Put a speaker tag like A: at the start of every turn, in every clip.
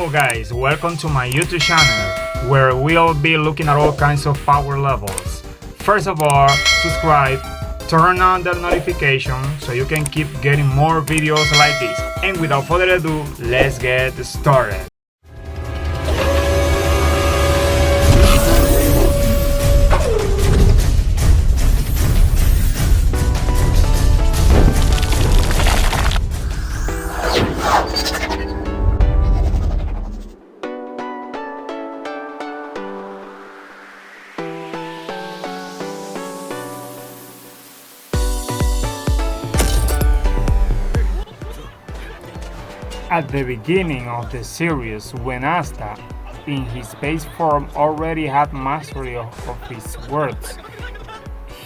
A: Hello guys, welcome to my YouTube channel where we'll be looking at all kinds of power levels. First of all, subscribe, turn on the notification so you can keep getting more videos like this. And without further ado, let's get started. At the beginning of the series, when Asta, in his base form, already had mastery of his words,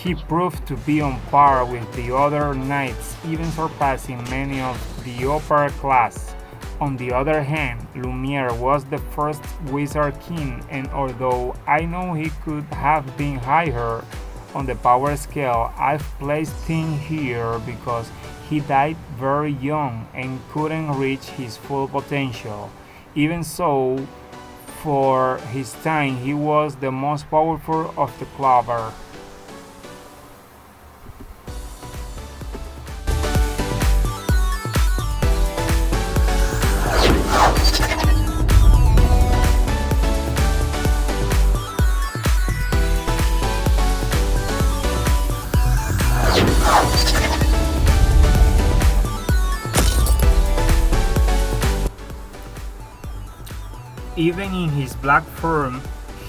A: he proved to be on par with the other knights, even surpassing many of the upper class. On the other hand, Lumiere was the first wizard king, and although I know he could have been higher on the power scale, I've placed him here because he died very young and couldn't reach his full potential. Even so, for his time, he was the most powerful of the Clover. Even in his black form,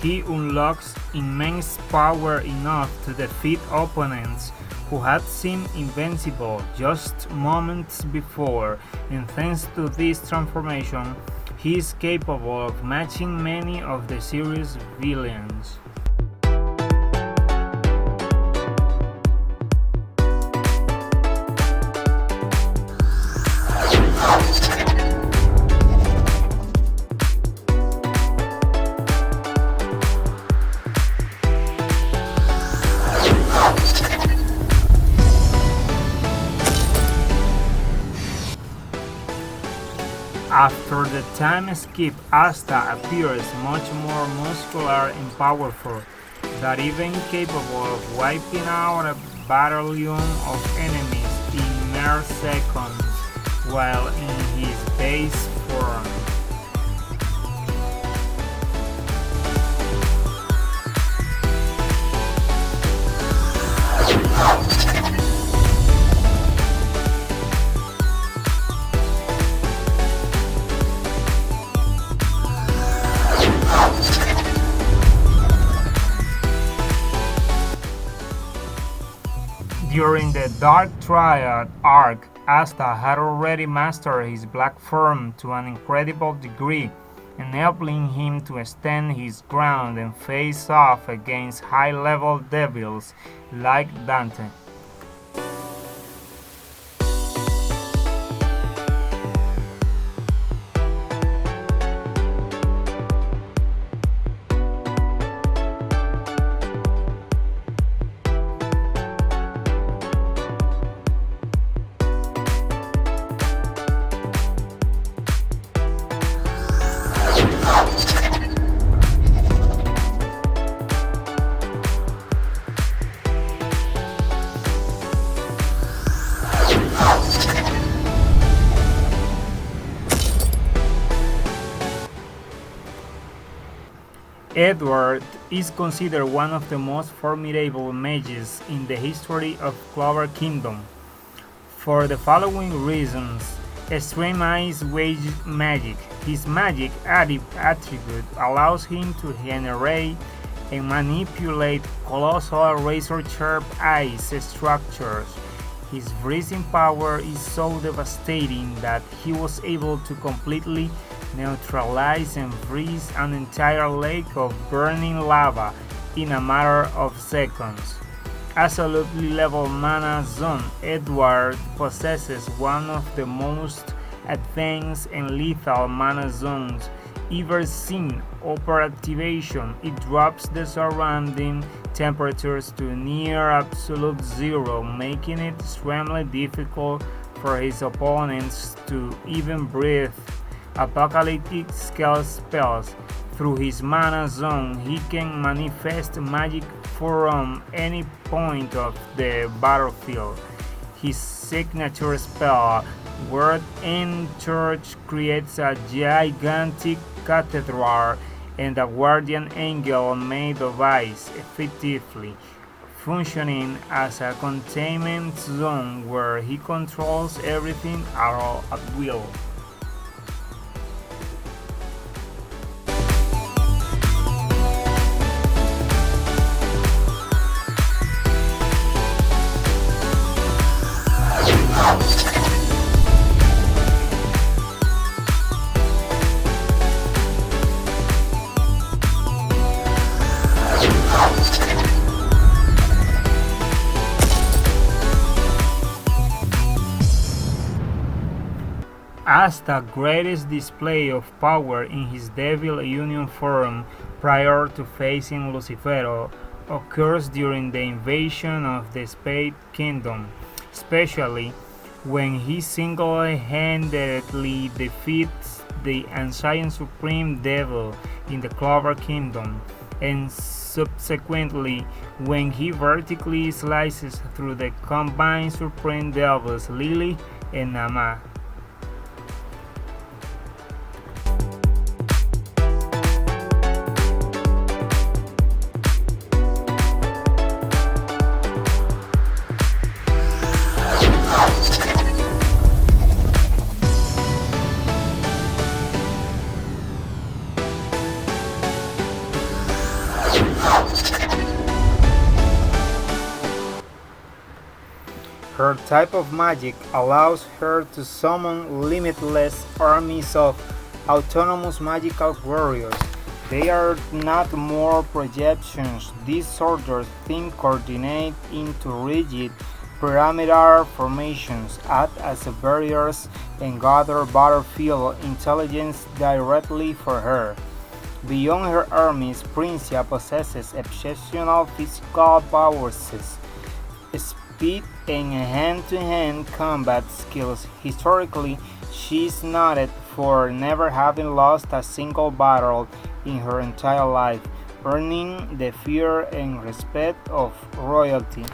A: he unlocks immense power enough to defeat opponents who had seemed invincible just moments before, and thanks to this transformation, he is capable of matching many of the series' villains. After the time skip, Asta appears much more muscular and powerful, that even capable of wiping out a battalion of enemies in mere seconds while in his base form. During the Dark Triad arc, Asta had already mastered his black form to an incredible degree, enabling him to stand his ground and face off against high-level devils like Dante. Edward is considered one of the most formidable mages in the history of Clover Kingdom, for the following reasons: extreme ice wage magic. His magic attribute allows him to generate and manipulate colossal razor-sharp ice structures. His freezing power is so devastating that he was able to completely neutralize and freeze an entire lake of burning lava in a matter of seconds. Absolutely level mana zone, Edward possesses one of the most advanced and lethal mana zones ever seen. Upon activation, it drops the surrounding temperatures to near absolute zero, making it extremely difficult for his opponents to even breathe apocalyptic scale spells. Through his mana zone, he can manifest magic from any point of the battlefield. His signature spell, Word and Church, creates a gigantic cathedral and a guardian angel made of ice, effectively functioning as a containment zone where he controls everything at will. Asta's greatest display of power in his Devil Union form prior to facing Lucifero occurs during the invasion of the Spade Kingdom, especially when he single-handedly defeats the ancient Supreme Devil in the Clover Kingdom, and subsequently when he vertically slices through the combined Supreme Devils Lily and Nama. Her type of magic allows her to summon limitless armies of autonomous magical warriors. They are not more projections. These soldiers think coordinate into rigid pyramidal formations, act as barriers, and gather battlefield intelligence directly for her. Beyond her armies, Princia possesses exceptional physical powers, speed, and hand-to-hand combat skills. Historically, she is noted for never having lost a single battle in her entire life, earning the fear and respect of royalty.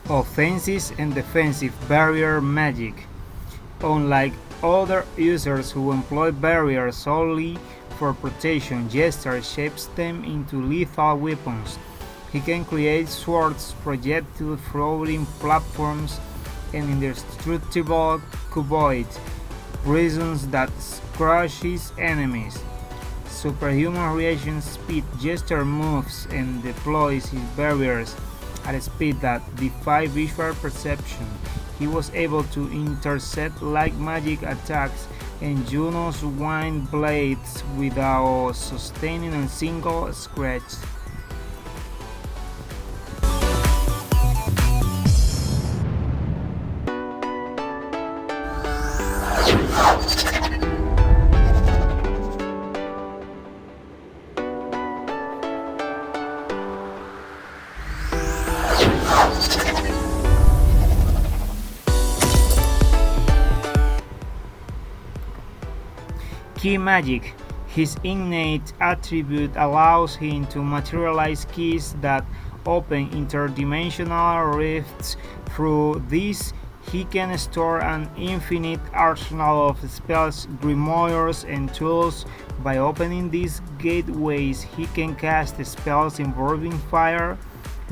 A: Offensive and defensive barrier magic. Unlike other users who employ barriers solely for protection, Jester shapes them into lethal weapons. He can create swords, projectile floating platforms, and indestructible cuboid prisons that crush his enemies. Superhuman reaction speed. Jester moves and deploys his barriers at a speed that defies visual perception. He was able to intercept light magic attacks and Juno's wind blades without sustaining a single scratch. Key magic. His innate attribute allows him to materialize keys that open interdimensional rifts. Through this, he can store an infinite arsenal of spells, grimoires, and tools. By opening these gateways, he can cast spells involving fire,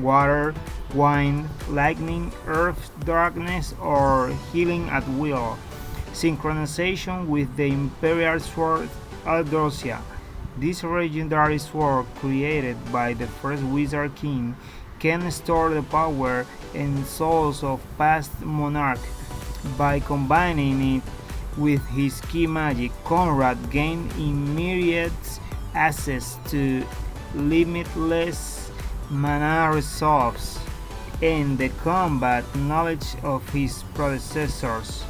A: water, wind, lightning, earth, darkness, or healing at will. Synchronization with the Imperial Sword Aldosia. This legendary sword, created by the first Wizard King, can store the power and souls of past monarchs. By combining it with his key magic, Conrad gained immediate access to limitless mana reserves, and the combat knowledge of his predecessors.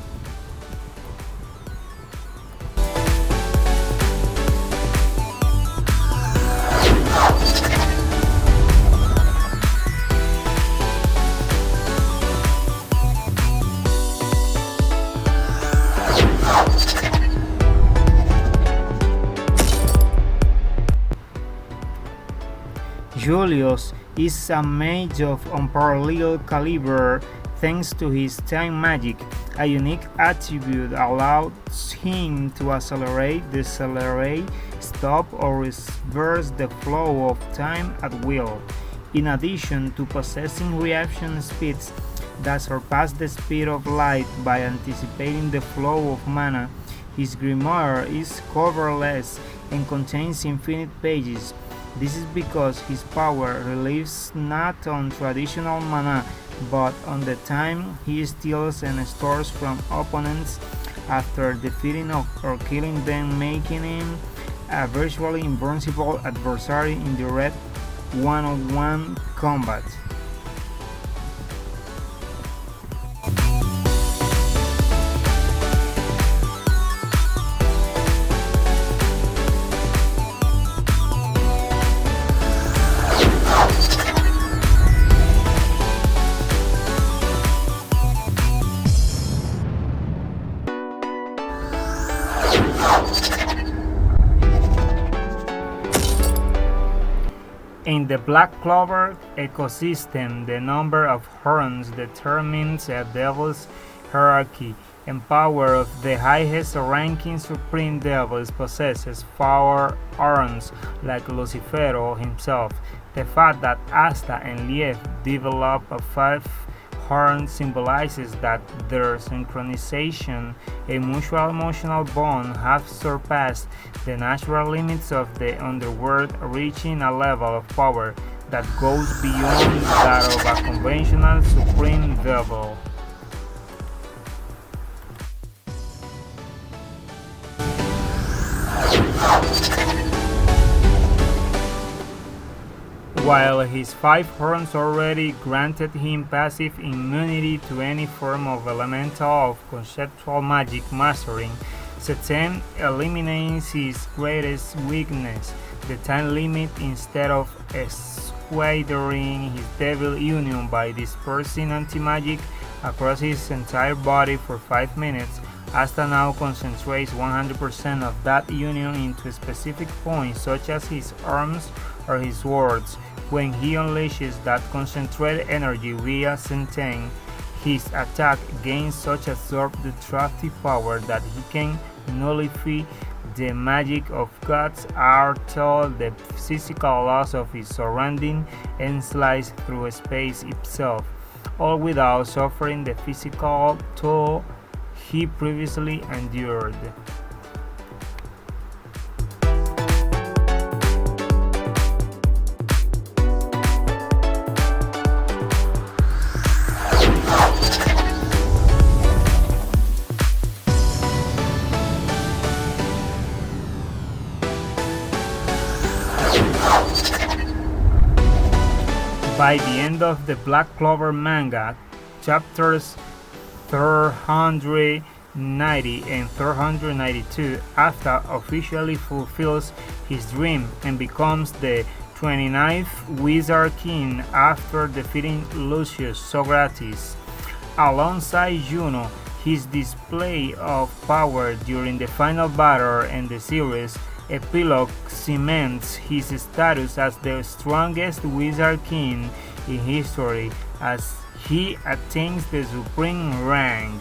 A: Julius is a mage of unparalleled caliber thanks to his time magic. A unique attribute allows him to accelerate, decelerate, stop, or reverse the flow of time at will. In addition to possessing reaction speeds that surpass the speed of light by anticipating the flow of mana, his grimoire is coverless and contains infinite pages. This is because his power relies not on traditional mana, but on the time he steals and stores from opponents after defeating or killing them, making him a virtually invincible adversary in direct one-on-one combat. In the Black Clover ecosystem, the number of horns determines a devil's hierarchy, and power of the highest ranking supreme devils possesses 4 horns like Lucifero himself. The fact that Asta and Lief develop a 5 horn symbolizes that their synchronization and mutual emotional bond have surpassed the natural limits of the underworld, reaching a level of power that goes beyond that of a conventional supreme devil. While his 5 horns already granted him passive immunity to any form of elemental or conceptual magic mastering, Satan eliminates his greatest weakness, the time limit. Instead of squandering his devil union by dispersing anti-magic across his entire body for 5 minutes, Asta now concentrates 100% of that union into specific points such as his arms or his swords. When he unleashes that concentrated energy via Senten, his attack gains such absorbed destructive power that he can nullify the magic of God's art, the physical laws of his surrounding, and slice through space itself, all without suffering the physical toll he previously endured. By the end of the Black Clover manga, chapters 390 and 392, Asta officially fulfills his dream and becomes the 29th Wizard King after defeating Lucius Socrates. Alongside Juno, his display of power during the final battle and the series epilogue cements his status as the strongest Wizard King in history as he attains the supreme rank.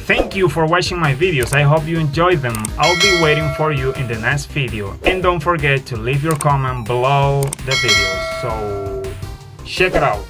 A: Thank you for watching my videos. I hope you enjoyed them. I'll be waiting for you in the next video. And don't forget to leave your comment below the video. So check it out.